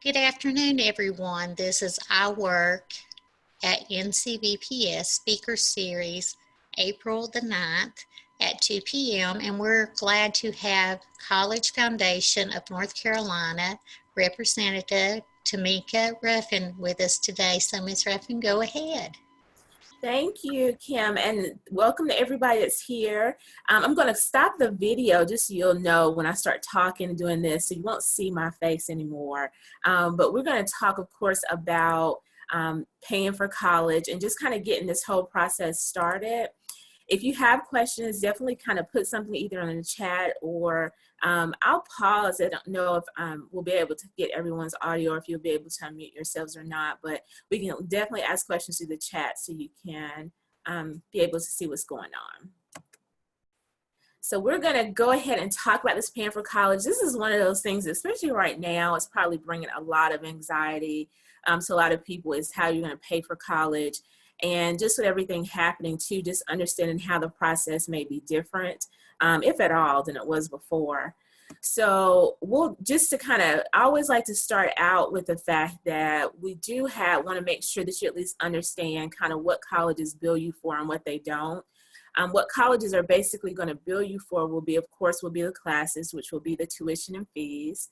Good afternoon, everyone. This is Iwork at NCVPS Speaker Series, April the 9th at 2 p.m. And we're glad to have College Foundation of North Carolina Representative Timeka Ruffin with us today. So Ms. Ruffin, go ahead. Thank you, Kim, and welcome to everybody that's here. I'm going to stop the video just so you'll know when I start talking and doing this, so you won't see my face anymore. But we're going to talk, of course, about paying for college and just kind of getting this whole process started. If you have questions, definitely kind of put something either in the chat or I'll pause. I don't know if we'll be able to get everyone's audio or if you'll be able to unmute yourselves or not, but we can definitely ask questions through the chat so you can be able to see what's going on. So we're going to go ahead and talk about this paying for college. This is one of those things, especially right now, it's probably bringing a lot of anxiety to a lot of people is how you're going to pay for college. And just with everything happening too, just understanding how the process may be different, if at all, than it was before. So we'll just to kind of, I always like to start out with the fact that we do want to make sure that you at least understand kind of what colleges bill you for and what they don't. What colleges are basically going to bill you for will be, of course, will be the classes, which will be the tuition and fees.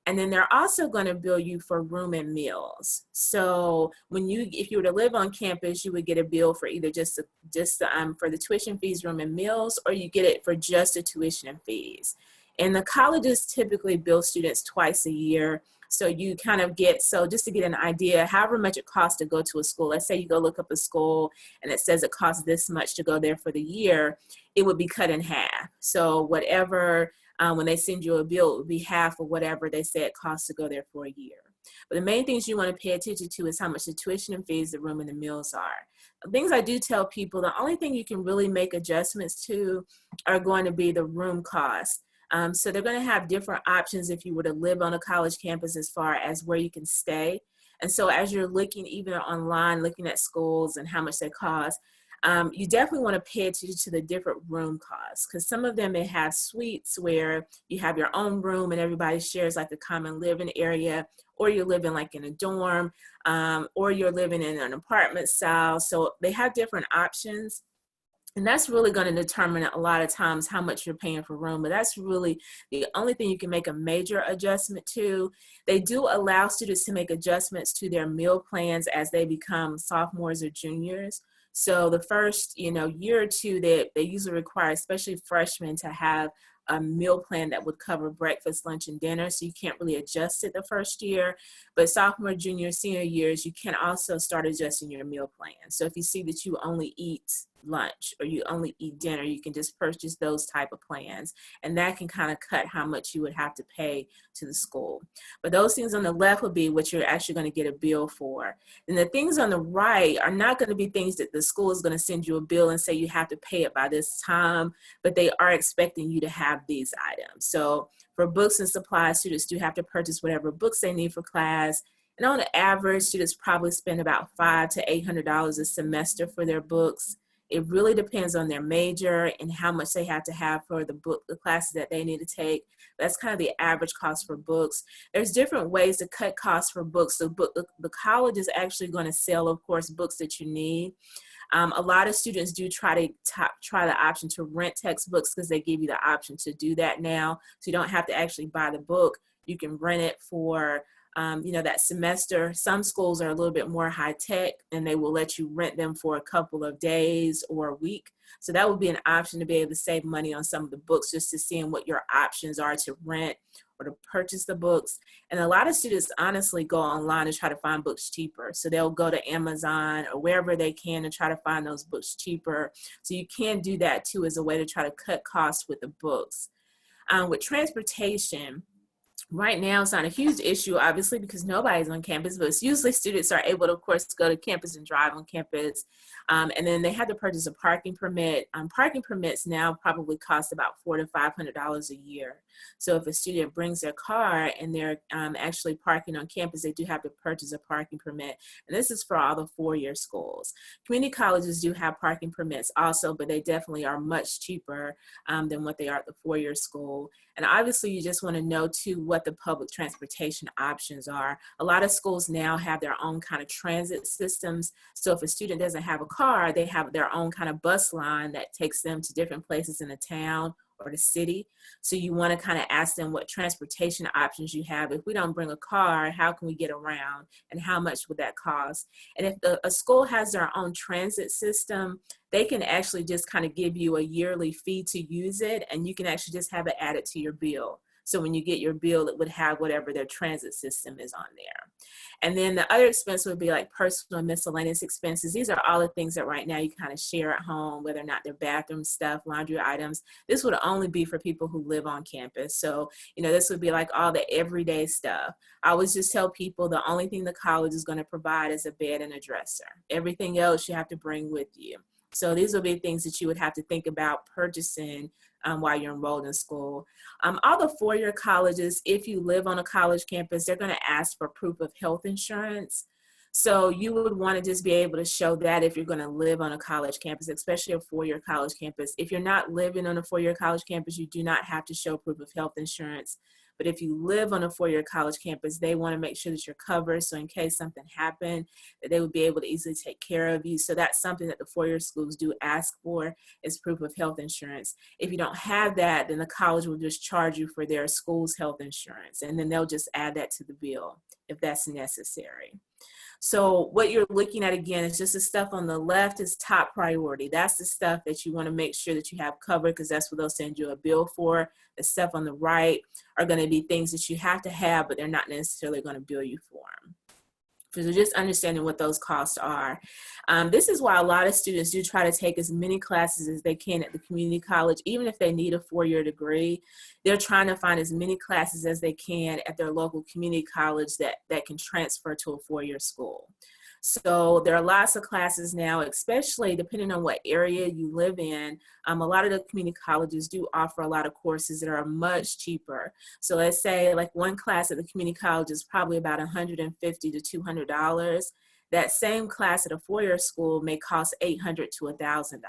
And then they're also going to bill you for room and meals. So if you were to live on campus, you would get a bill for either for the tuition fees, room and meals, or you get it for just the tuition and fees. And the colleges typically bill students twice a year. So you kind of just to get an idea, however much it costs to go to a school, let's say you go look up a school and it says it costs this much to go there for the year, it would be cut in half. So whatever, when they send you a bill, it would be half of whatever they say it costs to go there for a year. But the main things you want to pay attention to is how much the tuition and fees, the room and the meals are. The things I do tell people, the only thing you can really make adjustments to are going to be the room costs. So they're going to have different options if you were to live on a college campus as far as where you can stay. And so as you're looking even online, looking at schools and how much they cost, you definitely want to pay attention to the different room costs because some of them may have suites where you have your own room and everybody shares like the common living area, or you're living like in a dorm, or you're living in an apartment style. So they have different options. And that's really going to determine a lot of times how much you're paying for room. But that's really the only thing you can make a major adjustment to. They do allow students to make adjustments to their meal plans as they become sophomores or juniors. So the first, year or two, they usually require, especially freshmen, to have a meal plan that would cover breakfast, lunch, and dinner. So you can't really adjust it the first year. But sophomore, junior, senior years, you can also start adjusting your meal plan. So if you see that you only eat lunch or you only eat dinner, you can just purchase those type of plans, and that can kind of cut how much you would have to pay to the school. But those things on the left would be what you're actually going to get a bill for. And the things on the right are not going to be things that the school is going to send you a bill and say you have to pay it by this time, but they are expecting you to have these items. So for books and supplies, students do have to purchase whatever books they need for class. And on average, students probably spend about $500 to $800 a semester for their books. It really depends on their major and how much they have to have for the classes that they need to take. That's kind of the average cost for books. There's different ways to cut costs for books. So the college is actually going to sell, of course, books that you need. A lot of students do try the option to rent textbooks because they give you the option to do that now. So you don't have to actually buy the book. You can rent it for that semester. Some schools are a little bit more high tech and they will let you rent them for a couple of days or a week. So that would be an option to be able to save money on some of the books, just to seeing what your options are to rent or to purchase the books. And a lot of students honestly go online and try to find books cheaper. So they'll go to Amazon or wherever they can and try to find those books cheaper. So you can do that too as a way to try to cut costs with the books. With transportation, right now, it's not a huge issue, obviously, because nobody's on campus, but it's usually students are able to, of course, go to campus and drive on campus. And then they have to purchase a parking permit. Parking permits now probably cost about $400 to $500 a year. So if a student brings their car and they're actually parking on campus, they do have to purchase a parking permit. And this is for all the four-year schools. Community colleges do have parking permits also, but they definitely are much cheaper than what they are at the four-year school. And obviously you just want to know too what the public transportation options are. A lot of schools now have their own kind of transit systems. So if a student doesn't have a car, they have their own kind of bus line that takes them to different places in the town or the city. So you want to kind of ask them what transportation options you have. If we don't bring a car, how can we get around, and how much would that cost? And if a school has their own transit system, they can actually just kind of give you a yearly fee to use it, and you can actually just have it added to your bill. So when you get your bill, it would have whatever their transit system is on there. And then the other expense would be like personal and miscellaneous expenses. These are all the things that right now you kind of share at home, whether or not they're bathroom stuff, laundry items. This would only be for people who live on campus. So, you know, this would be like all the everyday stuff. I always just tell people the only thing the college is going to provide is a bed and a dresser. Everything else you have to bring with you. So these will be things that you would have to think about purchasing while you're enrolled in school. All the four-year colleges, if you live on a college campus, they're going to ask for proof of health insurance. So you would want to just be able to show that if you're going to live on a college campus, especially a four-year college campus. If you're not living on a four-year college campus, you do not have to show proof of health insurance. But if you live on a four-year college campus, they want to make sure that you're covered. So in case something happened, that they would be able to easily take care of you. So that's something that the four-year schools do ask for, is proof of health insurance. If you don't have that, then the college will just charge you for their school's health insurance. And then they'll just add that to the bill if that's necessary. So what you're looking at again is just the stuff on the left is top priority. That's the stuff that you want to make sure that you have covered, because that's what they'll send you a bill for. The stuff on the right are going to be things that you have to have, but they're not necessarily going to bill you for them. So just understanding what those costs are. This is why a lot of students do try to take as many classes as they can at the community college, even if they need a four-year degree. They're trying to find as many classes as they can at their local community college that can transfer to a four-year school. So there are lots of classes now, especially depending on what area you live in. A lot of the community colleges do offer a lot of courses that are much cheaper. So let's say like one class at the community college is probably about $150 to $200. That same class at a four-year school may cost $800 to $1,000.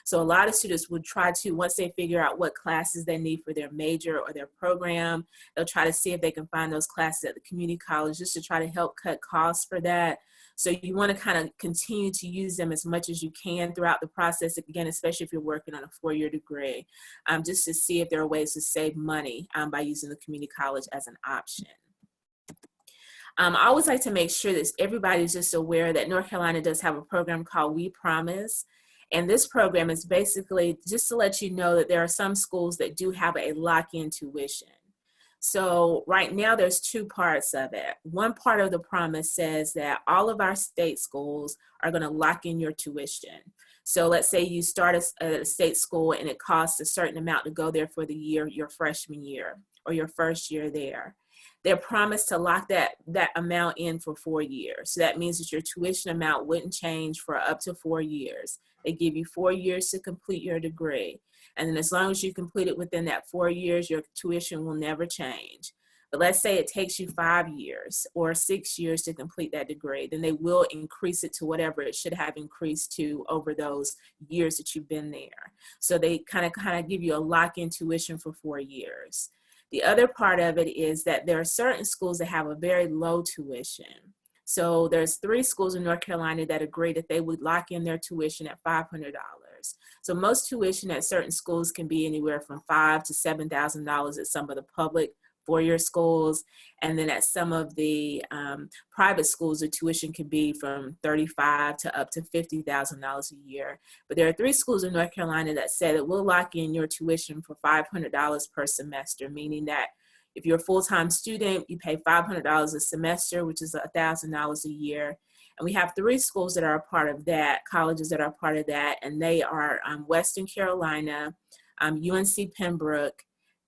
So a lot of students would try to, once they figure out what classes they need for their major or their program, they'll try to see if they can find those classes at the community college just to try to help cut costs for that. So you want to kind of continue to use them as much as you can throughout the process, again, especially if you're working on a four-year degree, just to see if there are ways to save money by using the community college as an option. I always like to make sure that everybody's just aware that North Carolina does have a program called We Promise. And this program is basically just to let you know that there are some schools that do have a lock-in tuition. So right now there's two parts of it. One part of the promise says that all of our state schools are going to lock in your tuition. So let's say you start at a state school and it costs a certain amount to go there for the year, your freshman year or your first year there. They're promised to lock that amount in for 4 years. So that means that your tuition amount wouldn't change for up to 4 years. They give you 4 years to complete your degree. And then as long as you complete it within that 4 years, your tuition will never change. But let's say it takes you 5 years or 6 years to complete that degree, then they will increase it to whatever it should have increased to over those years that you've been there. So they kind of give you a lock-in tuition for 4 years. The other part of it is that there are certain schools that have a very low tuition. So there's 3 schools in North Carolina that agree that they would lock in their tuition at $500. So most tuition at certain schools can be anywhere from $5,000 to $7,000 at some of the public four-year schools. And then at some of the private schools, the tuition can be from $35,000 to up to $50,000 a year. But there are 3 schools in North Carolina that say that we'll lock in your tuition for $500 per semester, meaning that if you're a full-time student, you pay $500 a semester, which is $1,000 a year. And we have 3 schools that are a part of that, colleges that are a part of that, and they are Western Carolina, UNC Pembroke,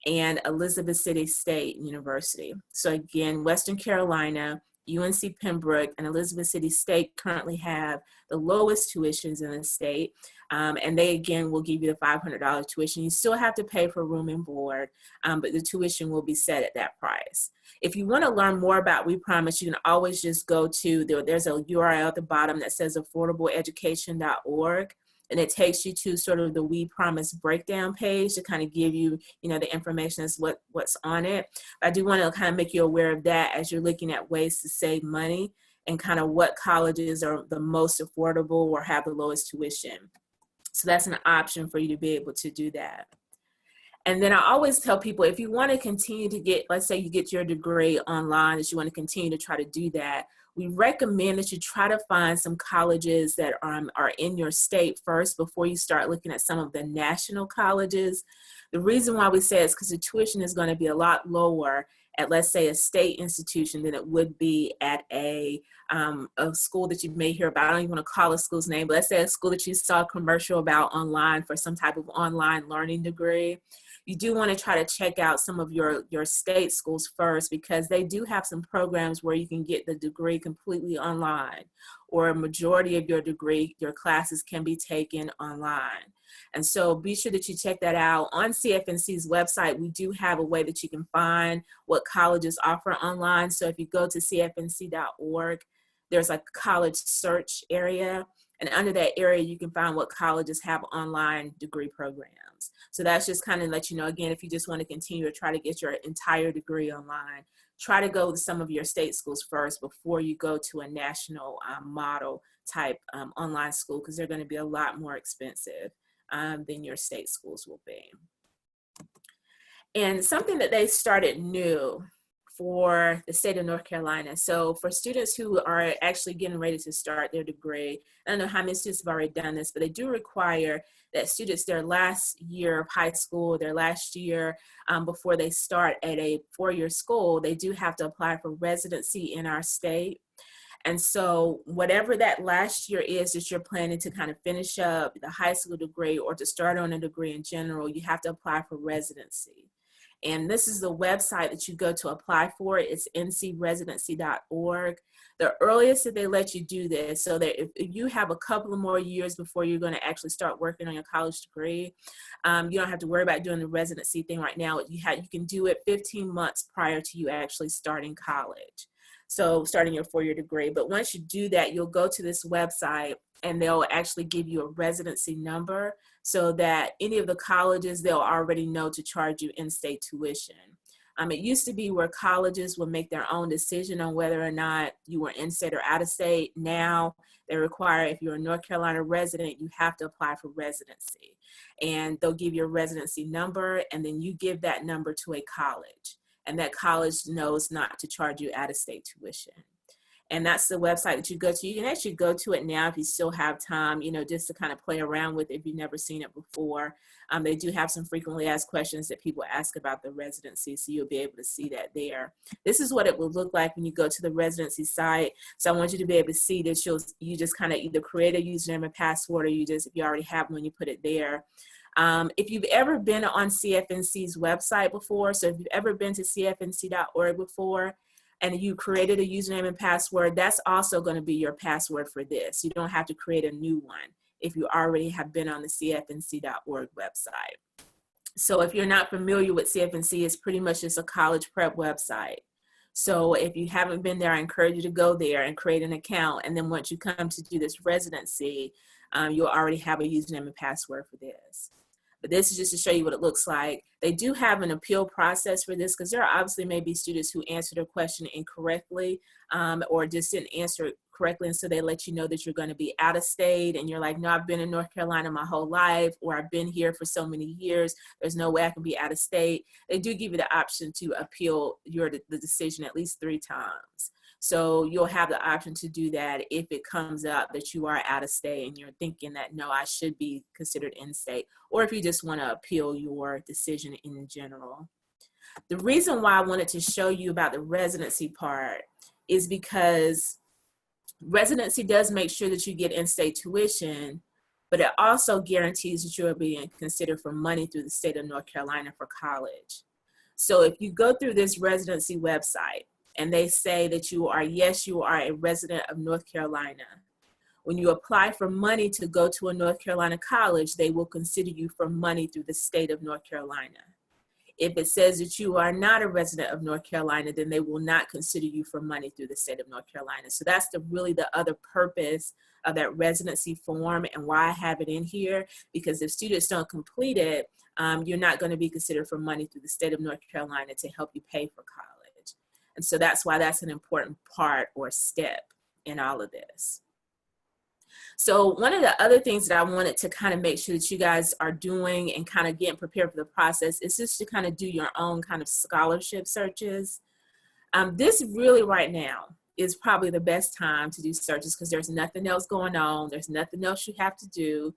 and Elizabeth City State University. So again, Western Carolina, UNC Pembroke, and Elizabeth City State currently have the lowest tuitions in the state. And they, again, will give you the $500 tuition. You still have to pay for room and board, but the tuition will be set at that price. If you want to learn more about We Promise, you can always just go to, there's a URL at the bottom that says affordableeducation.org. and it takes you to sort of the We Promise breakdown page to kind of give you, you know, the information as what's on it. But I do want to kind of make you aware of that as you're looking at ways to save money and kind of what colleges are the most affordable or have the lowest tuition. So that's an option for you to be able to do that. And then I always tell people, if you want to continue to get, let's say you get your degree online, that you want to continue to try to do that, we recommend that you try to find some colleges that are in your state first before you start looking at some of the national colleges. The reason why we say it's because the tuition is going to be a lot lower at, let's say, a state institution than it would be at a school that you may hear about. I don't even want to call a school's name, but let's say a school that you saw a commercial about online for some type of online learning degree. You do want to try to check out some of your state schools first, because they do have some programs where you can get the degree completely online, or a majority of your degree, your classes can be taken online. And so be sure that you check that out. On CFNC's website, we do have a way that you can find what colleges offer online. So if you go to cfnc.org, there's a college search area. And under that area, you can find what colleges have online degree programs. So that's just kind of let you know, again, if you just want to continue to try to get your entire degree online, try to go to some of your state schools first before you go to a national model type online school, because they're going to be a lot more expensive than your state schools will be. And something that they started new for the state of North Carolina. So for students who are actually getting ready to start their degree, I don't know how many students have already done this, but they do require that students, their last year of high school, their last year before they start at a four-year school, they do have to apply for residency in our state. And so whatever that last year is that you're planning to kind of finish up the high school degree or to start on a degree in general, you have to apply for residency. And this is the website that you go to apply for. It's ncresidency.org. The earliest that they let you do this, so that if you have a couple of more years before you're going to actually start working on your college degree, you don't have to worry about doing the residency thing right now. You can do it 15 months prior to you actually starting college. So starting your four-year degree. But once you do that, you'll go to this website and they'll actually give you a residency number, so that any of the colleges, they'll already know to charge you in-state tuition. It used to be where colleges would make their own decision on whether or not you were in-state or out-of-state. Now they require, if you're a North Carolina resident, you have to apply for residency. And they'll give you a residency number, and then you give that number to a college. And that college knows not to charge you out-of-state tuition. And that's the website that you go to. You can actually go to it now if you still have time, you know, just to kind of play around with it if you've never seen it before. They do have some frequently asked questions that people ask about the residency, so you'll be able to see that there. This is what it will look like when you go to the residency site. So I want you to be able to see that you just kind of either create a username and password, or if you already have one, you put it there. If you've ever been on CFNC's website before, so if you've ever been to cfnc.org before, and you created a username and password, that's also going to be your password for this. You don't have to create a new one if you already have been on the cfnc.org website. So if you're not familiar with CFNC, it's pretty much just a college prep website. So if you haven't been there, I encourage you to go there and create an account. And then once you come to do this residency, you'll already have a username and password for this. But this is just to show you what it looks like. They do have an appeal process for this, because there are obviously maybe students who answered a question incorrectly or just didn't answer it correctly. And so they let you know that you're going to be out of state, and you're like, no, I've been in North Carolina my whole life, or I've been here for so many years. There's no way I can be out of state. They do give you the option to appeal the decision at least 3 times. So you'll have the option to do that if it comes up that you are out of state and you're thinking that, no, I should be considered in state, or if you just want to appeal your decision in general. The reason why I wanted to show you about the residency part is because residency does make sure that you get in-state tuition, but it also guarantees that you're being considered for money through the state of North Carolina for college. So if you go through this residency website, and they say that you are a resident of North Carolina, when you apply for money to go to a North Carolina college, they will consider you for money through the state of North Carolina. If it says that you are not a resident of North Carolina, then they will not consider you for money through the state of North Carolina. So that's really the other purpose of that residency form. And why I have it in here, because if students don't complete it, you're not going to be considered for money through the state of North Carolina to help you pay for college. And so that's why that's an important part or step in all of this. So one of the other things that I wanted to kind of make sure that you guys are doing and kind of getting prepared for the process is just to kind of do your own kind of scholarship searches. This really right now is probably the best time to do searches because there's nothing else going on. There's nothing else you have to do.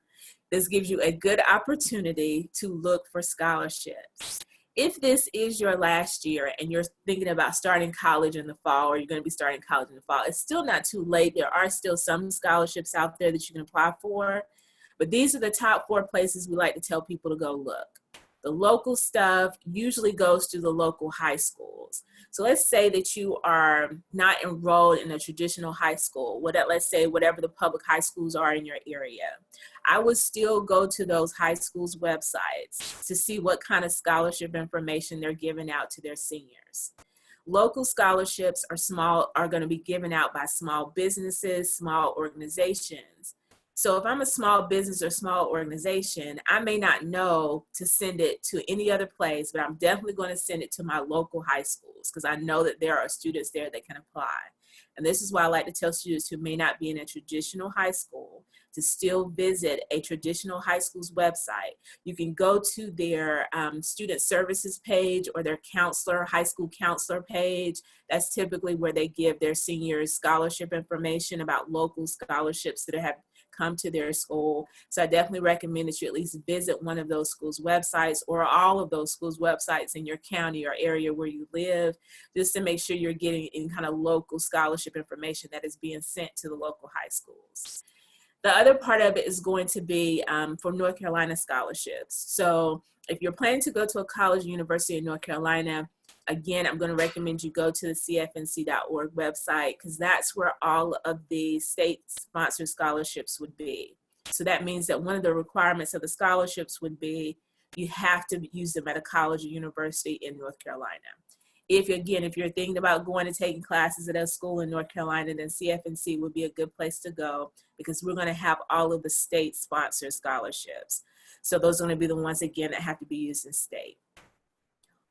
This gives you a good opportunity to look for scholarships. If this is your last year and you're thinking about starting college in the fall, or you're going to be starting college in the fall, it's still not too late. There are still some scholarships out there that you can apply for, but these are the top 4 places we like to tell people to go look. The local stuff usually goes to the local high schools. So let's say that you are not enrolled in a traditional high school. Let's say whatever the public high schools are in your area. I would still go to those high schools' websites to see what kind of scholarship information they're giving out to their seniors. Local scholarships are going to be given out by small businesses, small organizations. So if I'm a small business or small organization, I may not know to send it to any other place, but I'm definitely going to send it to my local high schools because I know that there are students there that can apply. And this is why I like to tell students who may not be in a traditional high school to still visit a traditional high school's website. You can go to their student services page or their high school counselor page. That's typically where they give their seniors scholarship information about local scholarships that have come to their school. So I definitely recommend that you at least visit one of those schools' websites or all of those schools' websites in your county or area where you live, just to make sure you're getting any kind of local scholarship information that is being sent to the local high schools. The other part of it is going to be for North Carolina scholarships. So if you're planning to go to a college or university in North Carolina, again, I'm going to recommend you go to the CFNC.org website because that's where all of the state-sponsored scholarships would be. So that means that one of the requirements of the scholarships would be you have to use them at a college or university in North Carolina. If you're thinking about going and taking classes at a school in North Carolina, then CFNC would be a good place to go because we're going to have all of the state-sponsored scholarships. So those are going to be the ones, again, that have to be used in state.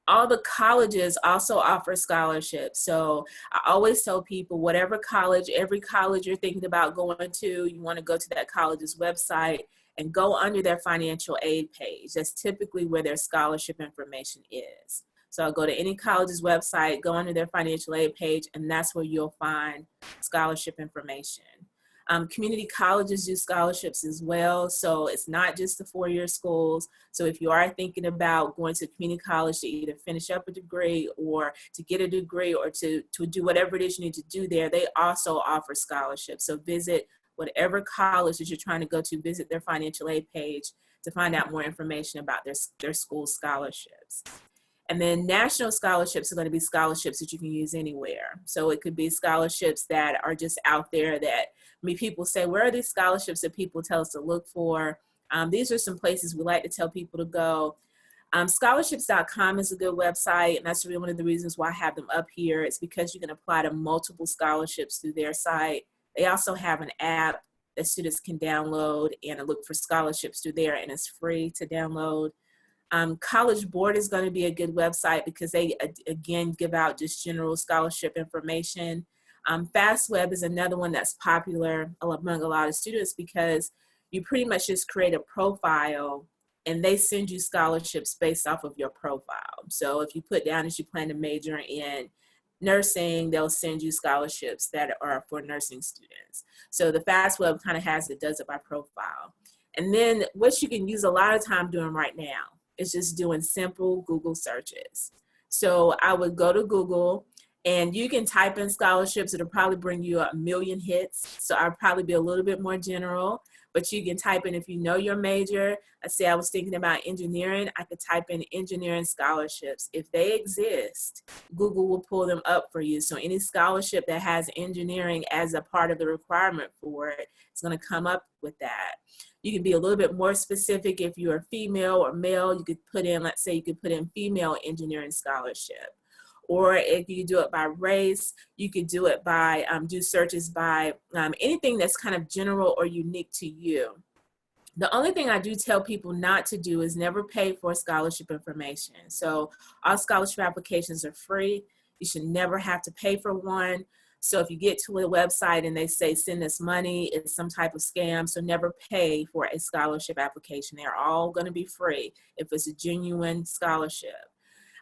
All the colleges also offer scholarships. So I always tell people, whatever college, every college you're thinking about going to, you want to go to that college's website and go under their financial aid page. That's typically where their scholarship information is. So I'll go to any college's website, go under their financial aid page, and that's where you'll find scholarship information. Community colleges do scholarships as well, so it's not just the 4-year schools. So if you are thinking about going to community college to either finish up a degree or to get a degree or to do whatever it is you need to do there, they also offer scholarships. So visit whatever college that you're trying to go to, visit their financial aid page to find out more information about their school scholarships. And then national scholarships are going to be scholarships that you can use anywhere. So it could be scholarships that are just out there that people say, where are these scholarships that people tell us to look for? These are some places we like to tell people to go. Scholarships.com is a good website, and that's really one of the reasons why I have them up here. It's because you can apply to multiple scholarships through their site. They also have an app that students can download and look for scholarships through there, and it's free to download. College Board is going to be a good website because they, again, give out just general scholarship information. FastWeb is another one that's popular among a lot of students because you pretty much just create a profile and they send you scholarships based off of your profile. So if you put down that you plan to major in nursing, they'll send you scholarships that are for nursing students. So the FastWeb kind of does it by profile. And then what you can use a lot of time doing right now is just doing simple Google searches. So I would go to Google and you can type in scholarships. It'll probably bring you 1 million hits. So I'll probably be a little bit more general, but you can type in, if you know your major, let's say I was thinking about engineering, I could type in engineering scholarships. If they exist, Google will pull them up for you. So any scholarship that has engineering as a part of the requirement for it, it's going to come up with that. You can be a little bit more specific if you're female or male. You could put in, let's say you could put in female engineering scholarship. or if you do it by race, you could do it by, do searches by anything that's kind of general or unique to you. The only thing I do tell people not to do is never pay for scholarship information. So all scholarship applications are free. You should never have to pay for one. So if you get to a website and they say send us money, it's some type of scam. So never pay for a scholarship application. They're all going to be free if it's a genuine scholarship.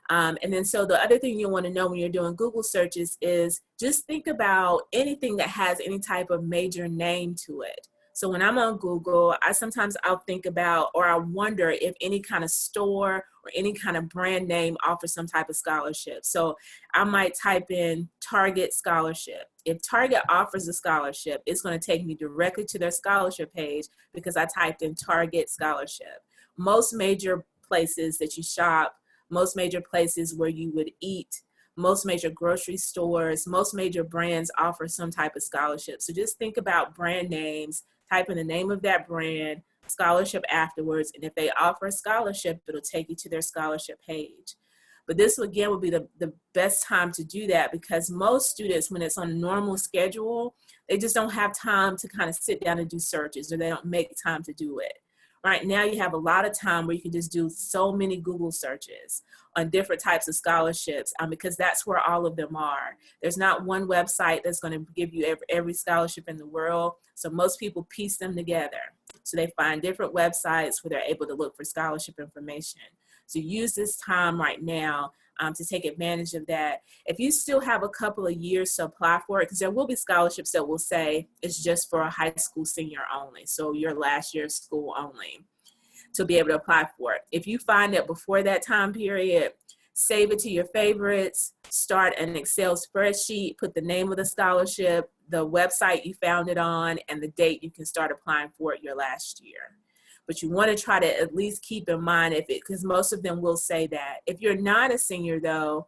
And then so the other thing you want to know when you're doing Google searches is just think about anything that has any type of major name to it. So when I'm on Google, I'll think about, or I wonder if any kind of store or any kind of brand name offers some type of scholarship. So I might type in Target scholarship. If Target offers a scholarship, it's going to take me directly to their scholarship page because I typed in Target scholarship. Most major places that you shop, most major places where you would eat, most major grocery stores, most major brands offer some type of scholarship. So just think about brand names, type in the name of that brand, scholarship afterwards, and if they offer a scholarship, it'll take you to their scholarship page. But this again would be the best time to do that because most students, when it's on a normal schedule, they just don't have time to kind of sit down and do searches, or they don't make time to do it. Right now you have a lot of time where you can just do so many Google searches on different types of scholarships because that's where all of them are. There's not one website that's going to give you every scholarship in the world. So most people piece them together. So they find different websites where they're able to look for scholarship information. So use this time right now to take advantage of that. If you still have a couple of years to apply for it, because there will be scholarships that will say it's just for a high school senior only, so your last year of school only, to be able to apply for it. If you find that before that time period, save it to your favorites, start an Excel spreadsheet, put the name of the scholarship, the website you found it on, and the date you can start applying for it your last year. But you want to try to at least keep in mind because most of them will say that. If you're not a senior though,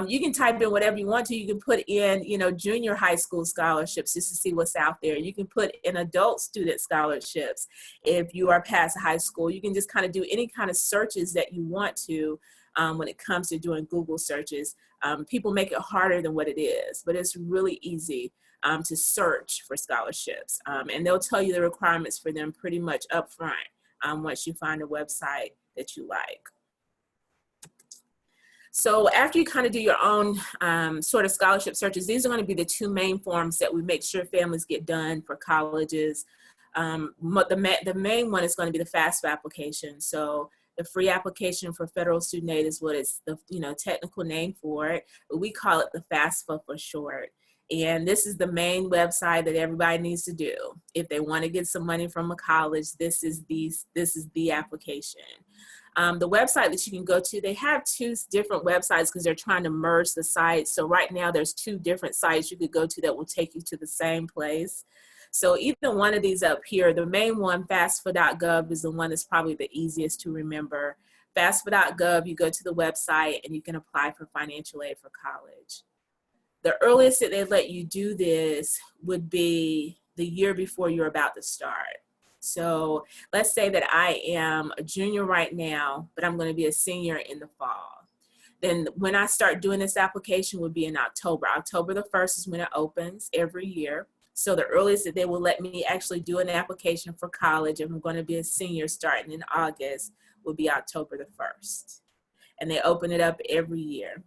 you can type in whatever you want to. You can put in, junior high school scholarships just to see what's out there. You can put in adult student scholarships. If you are past high school, you can just kind of do any kind of searches that you want to when it comes to doing Google searches. People make it harder than what it is, but it's really easy to search for scholarships. And they'll tell you the requirements for them pretty much up front once you find a website that you like. So after you kind of do your own sort of scholarship searches, these are going to be the two main forms that we make sure families get done for colleges. The main one is going to be the FAFSA application. So the free application for federal student aid is what it's the technical name for it, but we call it the FAFSA for short. And this is the main website that everybody needs to do. If they want to get some money from a college, this is the application. The website that you can go to, they have two different websites because they're trying to merge the sites. So right now there's two different sites you could go to that will take you to the same place. So either one of these up here, the main one, FAFSA.gov, is the one that's probably the easiest to remember. FAFSA.gov, you go to the website and you can apply for financial aid for college. The earliest that they let you do this would be the year before you're about to start. So let's say that I am a junior right now, but I'm going to be a senior in the fall. Then when I start doing this application would be in October. October the 1st is when it opens every year. So the earliest that they will let me actually do an application for college, if I'm going to be a senior starting in August, will be October the 1st. And they open it up every year.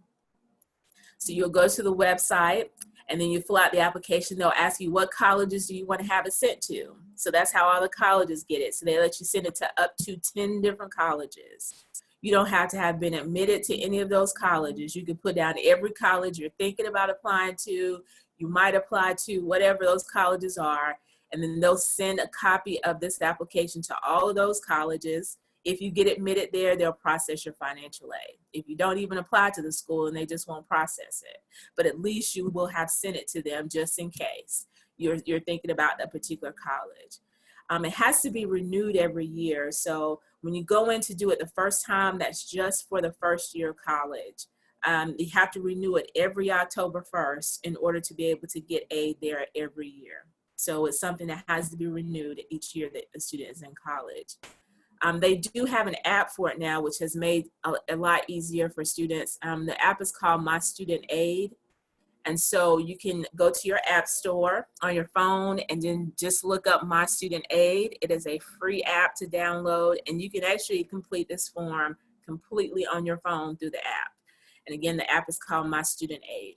So you'll go to the website and then you fill out the application. They'll ask you what colleges do you want to have it sent to. So that's how all the colleges get it. So they let you send it to up to 10 different colleges. You don't have to have been admitted to any of those colleges. You can put down every college you're thinking about applying to. You might apply to whatever those colleges are, and then they'll send a copy of this application to all of those colleges. If you get admitted there, they'll process your financial aid. If you don't even apply to the school, and they just won't process it. But at least you will have sent it to them just in case you're thinking about a particular college. It has to be renewed every year. So when you go in to do it the first time, that's just for the first year of college. You have to renew it every October 1st in order to be able to get aid there every year. So it's something that has to be renewed each year that the student is in college. They do have an app for it now, which has made a lot easier for students. The app is called My Student Aid. And so you can go to your app store on your phone and then just look up My Student Aid. It is a free app to download, and you can actually complete this form completely on your phone through the app. And again, the app is called My Student Aid.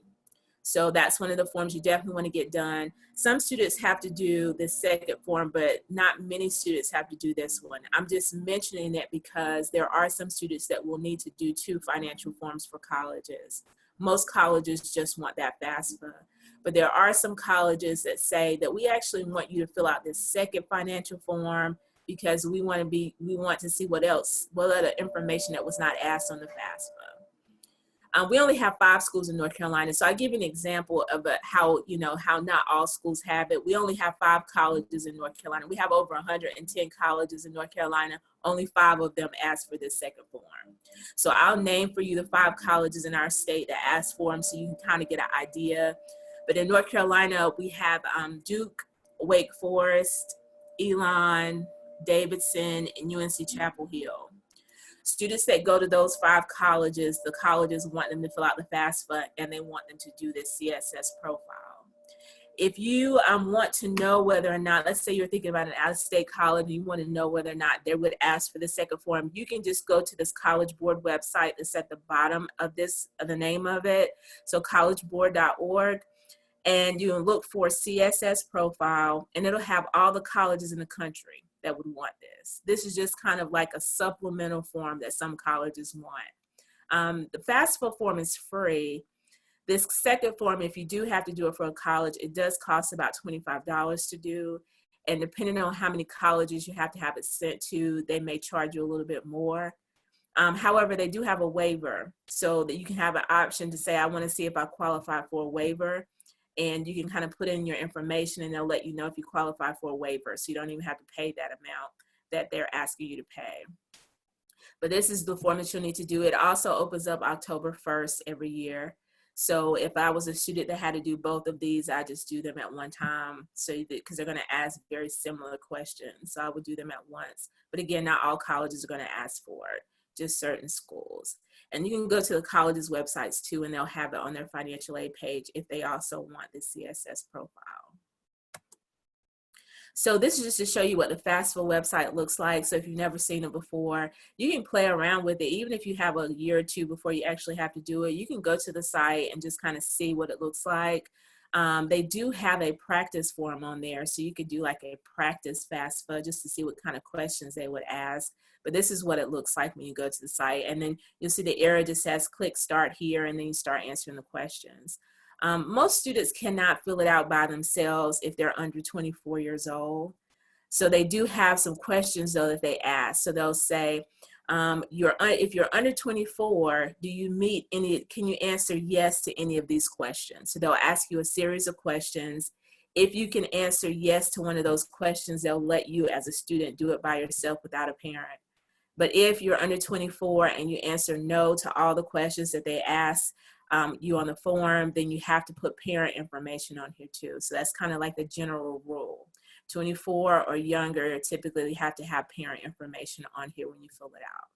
So that's one of the forms you definitely want to get done. Some students have to do the second form, but not many students have to do this one. I'm just mentioning that because there are some students that will need to do 2 financial forms for colleges. Most colleges just want that FAFSA, but there are some colleges that say that we actually want you to fill out this second financial form because we want to see what other information that was not asked on the FAFSA. We only have 5 schools in North Carolina, so I give you an example of how not all schools have it. We only have 5 colleges in North Carolina. We have over 110 colleges in North Carolina. Only 5 of them ask for this second form. So I'll name for you the 5 colleges in our state that ask for them so you can kind of get an idea. But in North Carolina, we have Duke, Wake Forest, Elon, Davidson, and UNC Chapel Hill. Students that go to those 5 colleges, the colleges want them to fill out the FAFSA and they want them to do this CSS profile. If you want to know whether or not, let's say you're thinking about an out-of-state college and you want to know whether or not they would ask for the second form, you can just go to this College Board website that's at the bottom of the name of it, so collegeboard.org, and you can look for CSS profile, and it'll have all the colleges in the country that would want this. This is just kind of like a supplemental form that some colleges want. The FAFSA form is free. This second form, if you do have to do it for a college, it does cost about $25 to do. And depending on how many colleges you have to have it sent to, they may charge you a little bit more. However, they do have a waiver so that you can have an option to say, I want to see if I qualify for a waiver. And you can kind of put in your information and they'll let you know if you qualify for a waiver. So you don't even have to pay that amount that they're asking you to pay. But this is the form that you'll need to do. It also opens up October 1st every year. So if I was a student that had to do both of these, I just do them at one time. So because they're going to ask very similar questions. So I would do them at once. But again, not all colleges are going to ask for it, just certain schools. And you can go to the colleges' websites too, and they'll have it on their financial aid page if they also want the CSS profile. So this is just to show you what the FAFSA website looks like. So if you've never seen it before, you can play around with it. Even if you have a year or 2 before you actually have to do it, you can go to the site and just kind of see what it looks like. They do have a practice form on there, so you could do like a practice FAFSA just to see what kind of questions they would ask. But this is what it looks like when you go to the site, and then you'll see the arrow just says click start here, and then you start answering the questions. Most students cannot fill it out by themselves if they're under 24 years old. So they do have some questions though that they ask. So they'll say, if you're under 24, do you meet can you answer yes to any of these questions? So they'll ask you a series of questions. If you can answer yes to one of those questions, they'll let you as a student do it by yourself without a parent. But if you're under 24 and you answer no to all the questions that they ask you on the form, then you have to put parent information on here too. So that's kind of like the general rule. 24 or younger, typically you have to have parent information on here when you fill it out.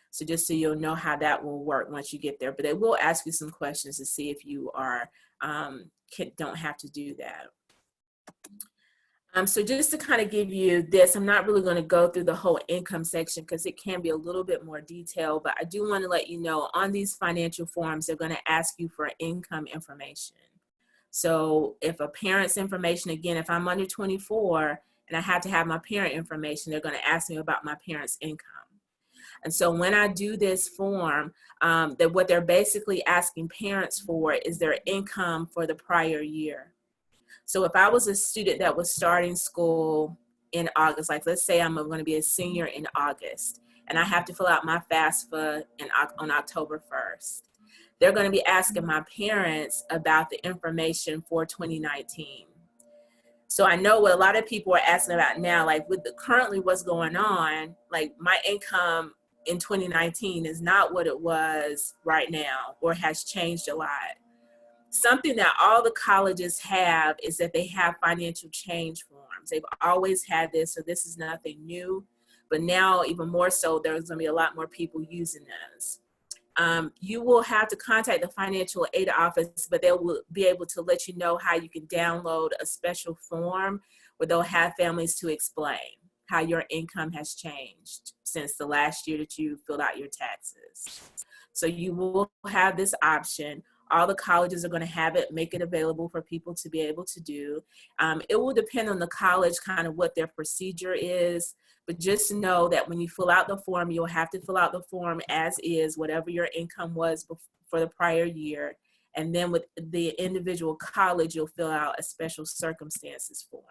So just so you'll know how that will work once you get there. But they will ask you some questions to see if you are don't have to do that. So just to kind of give you this, I'm not really going to go through the whole income section because it can be a little bit more detailed, but I do want to let you know on these financial forms, they're going to ask you for income information. So if a parent's information, again, if I'm under 24 and I have to have my parent information, they're going to ask me about my parent's income. And so when I do this form, that what they're basically asking parents for is their income for the prior year. So if I was a student that was starting school in August, like let's say I'm going to be a senior in August, and I have to fill out my FAFSA on October 1st, they're going to be asking my parents about the information for 2019. So I know what a lot of people are asking about now, like with currently what's going on, like my income in 2019 is not what it was right now or has changed a lot. Something that all the colleges have is that they have financial change forms. They've always had this, so this is nothing new. but now even more so, there's going to be a lot more people using those. You will have to contact the financial aid office, but they will be able to let you know how you can download a special form where they'll have families to explain how your income has changed since the last year that you filled out your taxes. So you will have this option. All the colleges are going to have it, make it available for people to be able to do. It will depend on the college, kind of what their procedure is. But just know that when you fill out the form, you'll have to fill out the form as is, whatever your income was for the prior year. And then with the individual college, you'll fill out a special circumstances form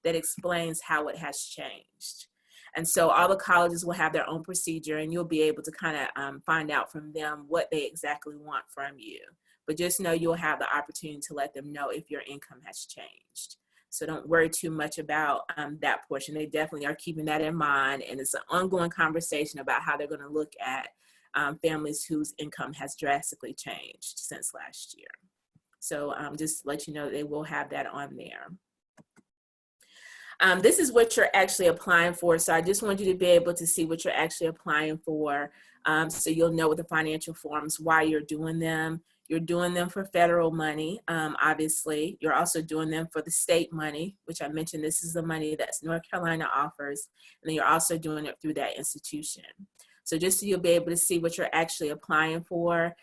that explains how it has changed. And so all the colleges will have their own procedure, and you'll be able to kind of find out from them what they exactly want from you. But just know you'll have the opportunity to let them know if your income has changed. So don't worry too much about that portion. They definitely are keeping that in mind. And it's an ongoing conversation about how they're going to look at families whose income has drastically changed since last year. So just to let you know, they will have that on there. This is what you're actually applying for. So I just want you to be able to see what you're actually applying for. So you'll know with the financial forms why you're doing them. You're doing them for federal money, obviously. You're also doing them for the state money, which I mentioned this is the money that North Carolina offers. And then you're also doing it through that institution. So just so you'll be able to see what you're actually applying for.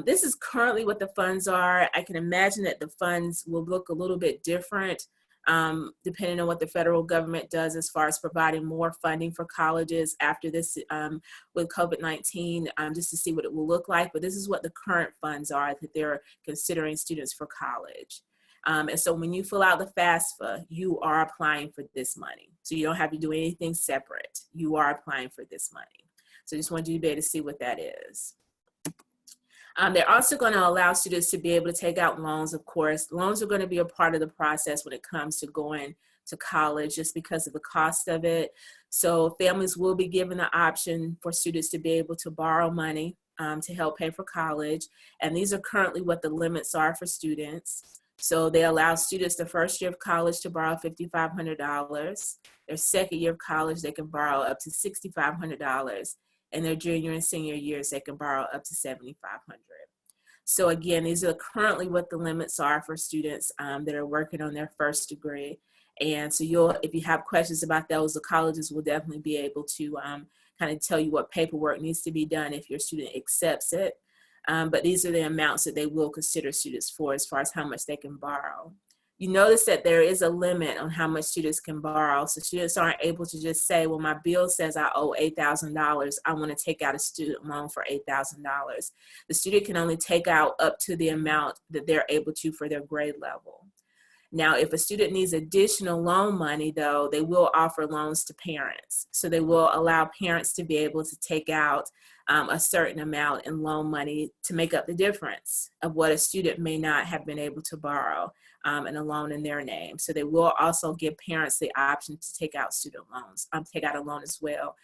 This is currently what the funds are. I can imagine that the funds will look a little bit different depending on what the federal government does as far as providing more funding for colleges after this with COVID-19, just to see what it will look like. But this is what the current funds are that they're considering students for college. And so when you fill out the FAFSA, you are applying for this money. So you don't have to do anything separate. You are applying for this money. So I just wanted you to be able to see what that is. They're also going to allow students to be able to take out loans, of course. Loans are going to be a part of the process when it comes to going to college just because of the cost of it. So families will be given the option for students to be able to borrow money to help pay for college. And these are currently what the limits are for students. So they allow students the first year of college to borrow $5,500. Their second year of college, they can borrow up to $6,500. And their junior and senior years, they can borrow up to $7,500. So again, these are currently what the limits are for students that are working on their first degree. And so if you have questions about those, the colleges will definitely be able to kind of tell you what paperwork needs to be done if your student accepts it. But these are the amounts that they will consider students for as far as how much they can borrow. You notice that there is a limit on how much students can borrow. So students aren't able to just say, well, my bill says I owe $8,000. I want to take out a student loan for $8,000. The student can only take out up to the amount that they're able to for their grade level. Now, if a student needs additional loan money, though, they will offer loans to parents. So they will allow parents to be able to take out a certain amount in loan money to make up the difference of what a student may not have been able to borrow in a loan in their name. So they will also give parents the option to take out student loans, take out a loan as well.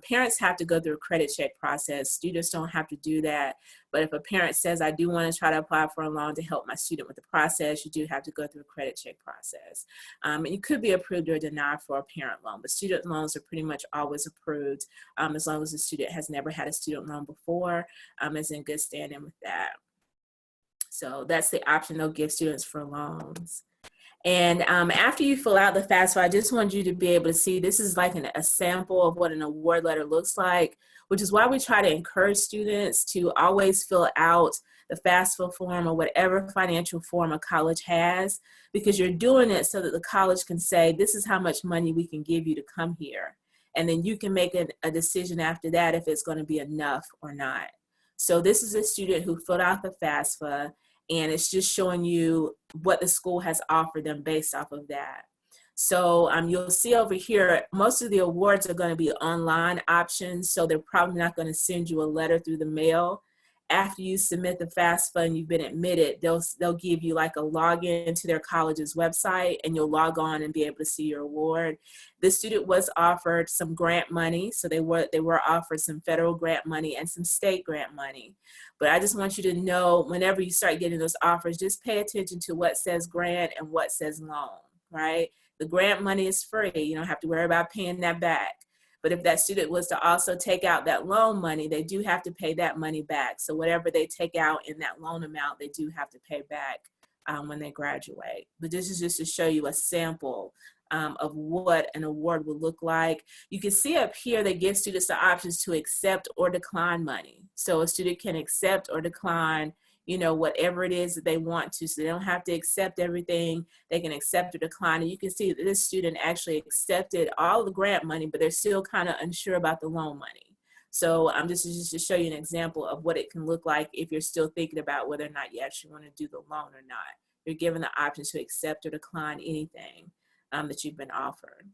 Parents have to go through a credit check process. Students don't have to do that. But if a parent says, I do want to try to apply for a loan to help my student with the process, you do have to go through a credit check process. And you could be approved or denied for a parent loan, but student loans are pretty much always approved as long as the student has never had a student loan before, is in good standing with that. So that's the option they'll give students for loans. And after you fill out the FAFSA, I just want you to be able to see this is like a sample of what an award letter looks like, which is why we try to encourage students to always fill out the FAFSA form or whatever financial form a college has, because you're doing it so that the college can say, this is how much money we can give you to come here. And then you can make a decision after that if it's going to be enough or not. So this is a student who filled out the FAFSA, and it's just showing you what the school has offered them based off of that. So you'll see over here, most of the awards are going to be online options, so they're probably not going to send you a letter through the mail. After you submit the FAFSA and you've been admitted, they'll give you like a login to their college's website, and you'll log on and be able to see your award. This student was offered some grant money, so they were offered some federal grant money and some state grant money. But I just want you to know, whenever you start getting those offers, just pay attention to what says grant and what says loan, right? The grant money is free. You don't have to worry about paying that back. But if that student was to also take out that loan money, they do have to pay that money back. So whatever they take out in that loan amount, they do have to pay back when they graduate. But this is just to show you a sample of what an award would look like. You can see up here they give students the options to accept or decline money. So a student can accept or decline, you know, whatever it is that they want to. So they don't have to accept everything. They can accept or decline. And you can see that this student actually accepted all the grant money, but they're still kind of unsure about the loan money. So just to show you an example of what it can look like if you're still thinking about whether or not you actually want to do the loan or not. You're given the option to accept or decline anything that you've been offered.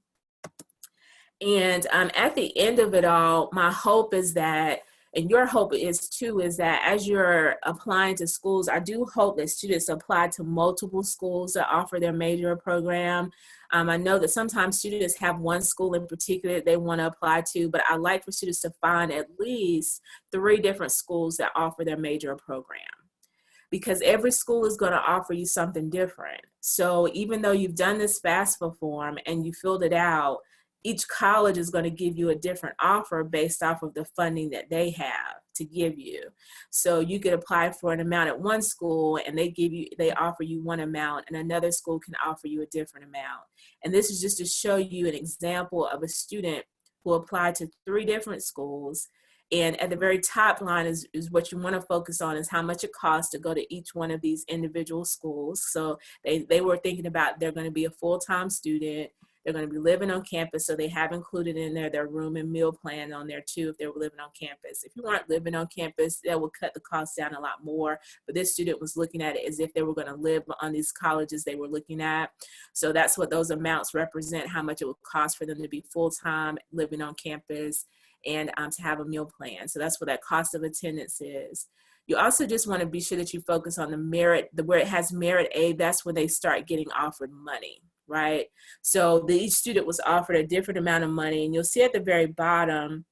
And at the end of it all, my hope is that, and your hope is too, is that as you're applying to schools, I do hope that students apply to multiple schools that offer their major program. I know that sometimes students have one school in particular that they want to apply to, but I like for students to find at least 3 different schools that offer their major program, because every school is going to offer you something different. So even though you've done this FAFSA form and you filled it out, each college is going to give you a different offer based off of the funding that they have to give you. So you could apply for an amount at one school and they offer you one amount, and another school can offer you a different amount. And this is just to show you an example of a student who applied to 3 different schools. And at the very top line is what you want to focus on, is how much it costs to go to each one of these individual schools. So they were thinking about they're going to be a full-time student. They're going to be living on campus, so they have included in there their room and meal plan on there too if they were living on campus. If you weren't living on campus, that would cut the cost down a lot more. But this student was looking at it as if they were going to live on these colleges they were looking at. So that's what those amounts represent, how much it would cost for them to be full-time living on campus and to have a meal plan. So that's what that cost of attendance is. You also just want to be sure that you focus on the merit, where it has merit aid, that's when they start getting offered money, right? So each student was offered a different amount of money, and you'll see at the very bottom,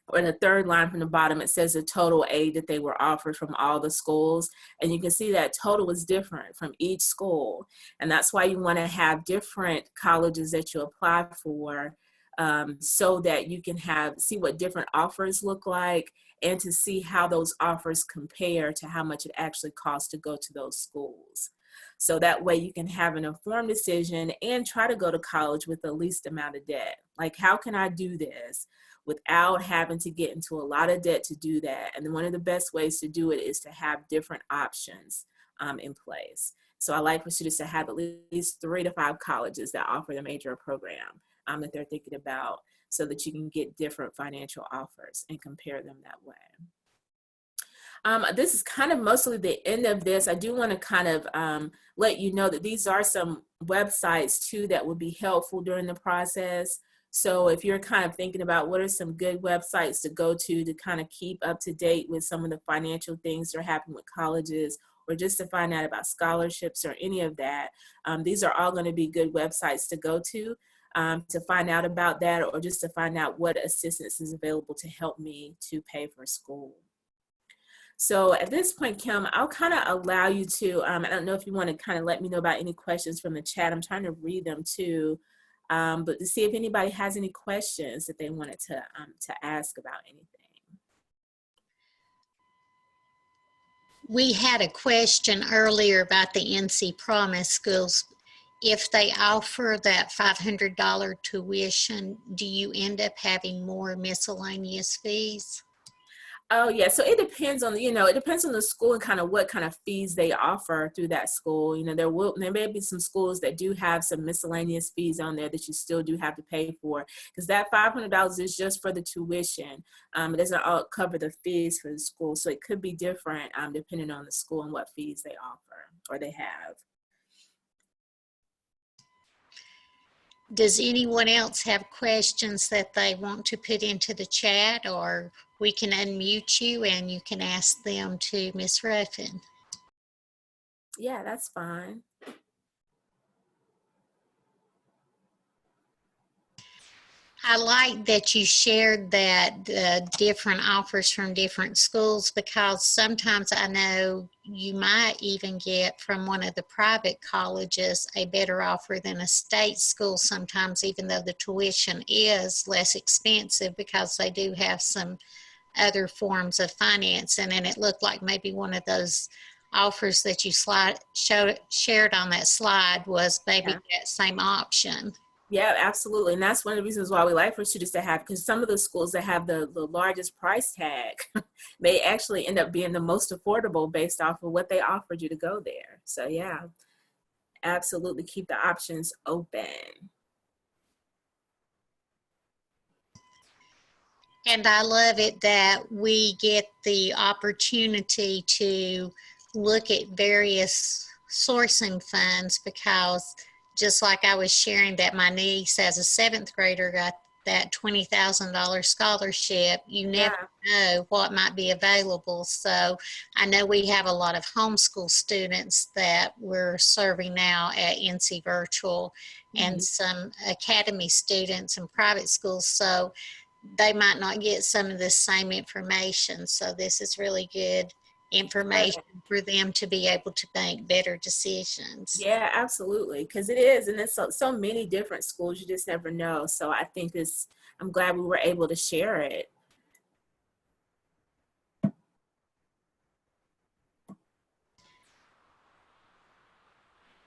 or in the 3rd line from the bottom, it says the total aid that they were offered from all the schools. And you can see that total is different from each school. And that's why you want to have different colleges that you apply for, so that you can see what different offers look like, and to see how those offers compare to how much it actually costs to go to those schools. So that way you can have an informed decision and try to go to college with the least amount of debt. Like, how can I do this without having to get into a lot of debt to do that? And one of the best ways to do it is to have different options in place. So I like for students to have at least 3 to 5 colleges that offer the major program that they're thinking about, so that you can get different financial offers and compare them that way. This is kind of mostly the end of this. I do want to kind of let you know that these are some websites too that would be helpful during the process. So if you're kind of thinking about what are some good websites to go to kind of keep up to date with some of the financial things that are happening with colleges, or just to find out about scholarships or any of that, these are all going to be good websites to go to find out about that, or just to find out what assistance is available to help me to pay for school. So at this point, Kim, I'll kind of allow you to, I don't know if you want to kind of let me know about any questions from the chat. I'm trying to read them too, but to see if anybody has any questions that they wanted to ask about anything. We had a question earlier about the NC Promise schools. If they offer that $500 tuition, do you end up having more miscellaneous fees? Oh yeah, so it depends on, it depends on the school and kind of what kind of fees they offer through that school. There may be some schools that do have some miscellaneous fees on there that you still do have to pay for, because that $500 is just for the tuition. It doesn't all cover the fees for the school, so it could be different depending on the school and what fees they offer or they have. Does anyone else have questions that they want to put into the chat, or we can unmute you and you can ask them to Ms. Ruffin? Yeah, that's fine. I like that you shared that different offers from different schools, because sometimes I know you might even get from one of the private colleges a better offer than a state school sometimes, even though the tuition is less expensive, because they do have some other forms of financing. And it looked like maybe one of those offers that you shared on that slide was maybe Yeah. that same option. Yeah, absolutely. And that's one of the reasons why we like for students to have, because some of the schools that have the largest price tag may actually end up being the most affordable based off of what they offered you to go there. So yeah, absolutely keep the options open. And I love it that we get the opportunity to look at various sourcing funds, because just like I was sharing that my niece as a seventh grader got that $20,000 scholarship, you never Yeah. know what might be available. So I know we have a lot of homeschool students that we're serving now at NC Virtual, and Mhm. some academy students and private schools. So they might not get some of the same information. So this is really good information for them to be able to make better decisions. Yeah, absolutely. Because it is, and it's so many different schools, you just never know. So I think I'm glad we were able to share it.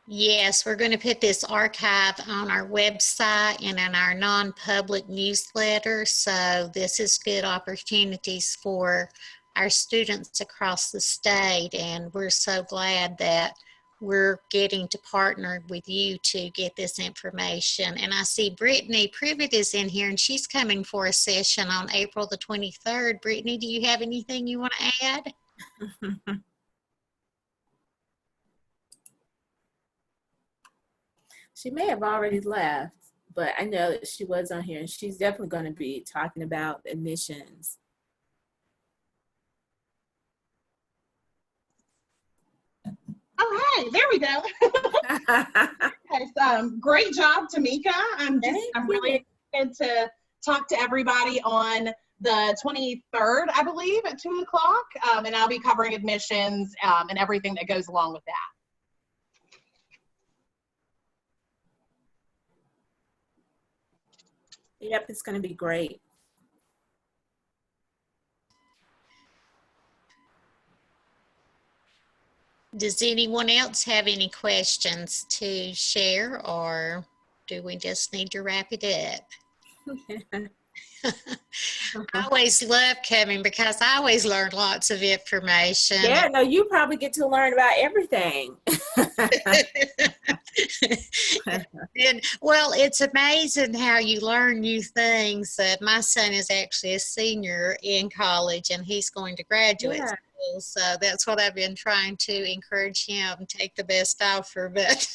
Yes, we're going to put this archive on our website and in our non-public newsletter. So this is good opportunities for our students across the state. And we're so glad that we're getting to partner with you to get this information. And I see Brittany Privet is in here, and she's coming for a session on April the 23rd. Brittany, do you have anything you want to add? She may have already left, but I know that she was on here, and she's definitely going to be talking about admissions. Oh, hey, there we go. Yes, great job, Timeka. I'm you. really excited to talk to everybody on the 23rd, I believe, at 2 o'clock. And I'll be covering admissions and everything that goes along with that. Yep, it's going to be great. Does anyone else have any questions to share, or do we just need to wrap it up? I always love coming because I always learn lots of information. Yeah, no, you probably get to learn about everything. And, well, it's amazing how you learn new things. My son is actually a senior in college, and he's going to graduate Yeah. school. So that's what I've been trying to encourage him, take the best offer. But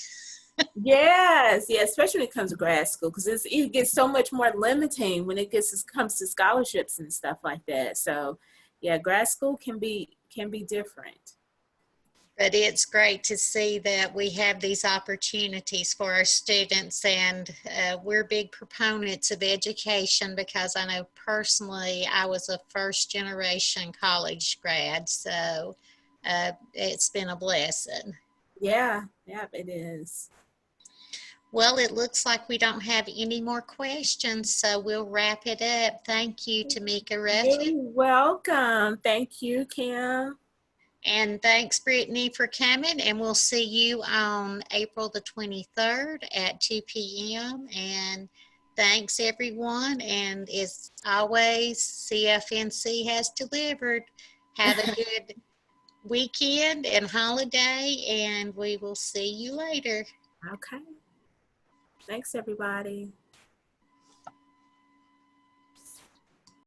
Yes, yeah, especially when it comes to grad school, because it gets so much more limiting when it comes to scholarships and stuff like that. So, yeah, grad school can be different. But it's great to see that we have these opportunities for our students, and we're big proponents of education, because I know personally I was a first generation college grad, so it's been a blessing. Yeah, yeah, it is. Well, it looks like we don't have any more questions, so we'll wrap it up. Thank you, Timeka Ruffin. You're welcome. Thank you, Kim. And thanks, Brittany, for coming. And we'll see you on April the 23rd at 2 p.m. And thanks, everyone. And as always, CFNC has delivered. Have a good weekend and holiday, and we will see you later. Okay. Thanks, everybody.